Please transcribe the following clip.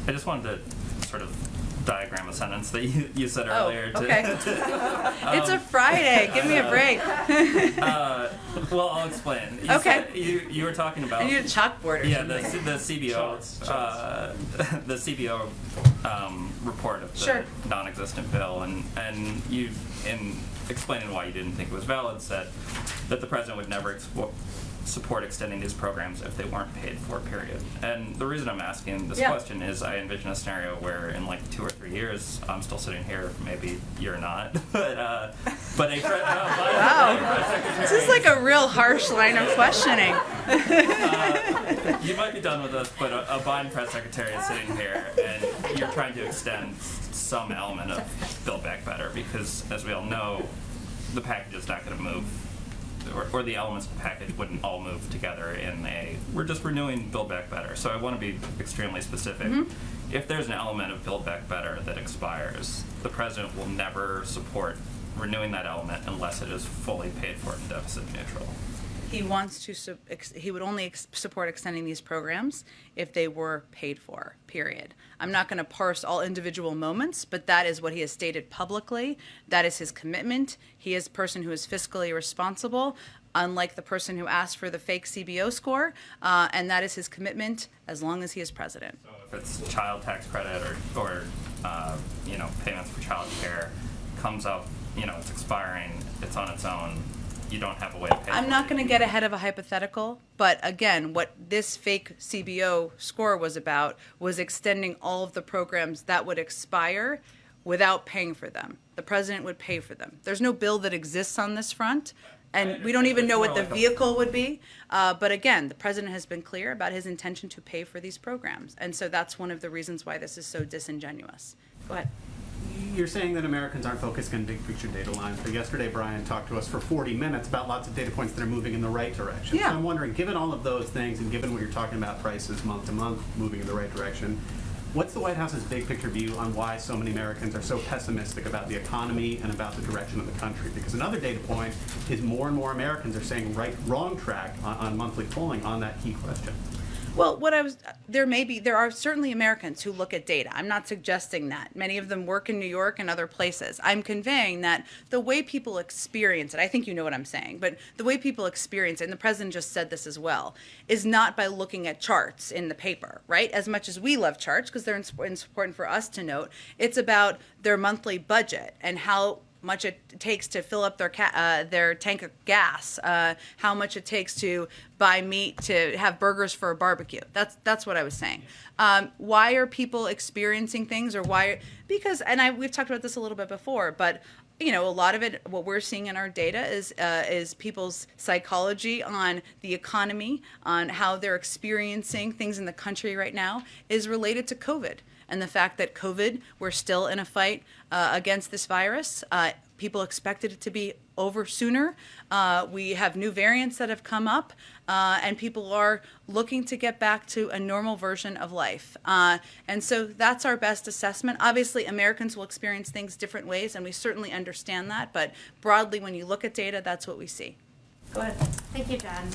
I just wanted to sort of diagram a sentence that you said earlier. Okay. It's a Friday. Give me a break. Well, I'll explain. You were talking about. I need a chalkboard or something. something. The CBO, the CBO report of the non-existent bill, and you, in explaining why you didn't think it was valid, said that the president would never support extending these programs if they weren't paid for, period. And the reason I'm asking this question is I envision a scenario where in like 2 or 3 years, I'm still sitting here, maybe you're not, but a wow, this is like a real harsh line of questioning. You might be done with us, but a Biden press secretary is sitting here, and you're trying to extend some element of Build Back Better, because as we all know, the package is not going to move. Or the elements of the package wouldn't all move together in we're just renewing Build Back Better. So I want to be extremely specific. If there's an element of Build Back Better that expires, the president will never support renewing that element unless it is fully paid for and deficit neutral. He wants to. He would only support extending these programs if they were paid for. Period. I'm not going to parse all individual moments, but that is what he has stated publicly. That is his commitment. He is a person who is fiscally responsible, unlike the person who asked for the fake CBO score, and that is his commitment as long as he is president. So if it's child tax credit or payments for child care comes up, it's expiring, it's on its own. You don't have a way to pay. I'm not going to get ahead of a hypothetical, but again, what this fake CBO score was about was extending all of the programs that would expire without paying for them. The president would pay for them. There's no bill that exists on this front, and we don't even know what the vehicle would be. But again, the president has been clear about his intention to pay for these programs, and so that's one of the reasons why this is so disingenuous. Go ahead. You're saying that Americans aren't focused on big picture data lines, but yesterday Brian talked to us for 40 minutes about lots of data points that are moving in the right direction. Yeah. So I'm wondering, given all of those things and given what you're talking about, prices month to month moving in the right direction, what's the White House's big picture view on why so many Americans are so pessimistic about the economy and about the direction of the country? Because another data point is more and more Americans are saying wrong track on monthly polling on that key question. Well, there are certainly Americans who look at data. I'm not suggesting that. Many of them work in New York and other places. I'm conveying that the way people experience it, I think you know what I'm saying, but the way people experience it, and the president just said this as well, is not by looking at charts in the paper, right? As much as we love charts, because they're important for us to note, it's about their monthly budget and how much it takes to fill up their tank of gas, how much it takes to buy meat to have burgers for a barbecue. That's what I was saying. Why are people experiencing things, or why? Because, and we've talked about this a little bit before, but a lot of it, what we're seeing in our data is people's psychology on the economy, on how they're experiencing things in the country right now, is related to COVID. And the fact that COVID, we're still in a fight against this virus. People expected it to be over sooner. We have new variants that have come up, and people are looking to get back to a normal version of life. And so that's our best assessment. Obviously, Americans will experience things different ways, and we certainly understand that. But broadly, when you look at data, that's what we see. Go ahead. Thank you, Jen.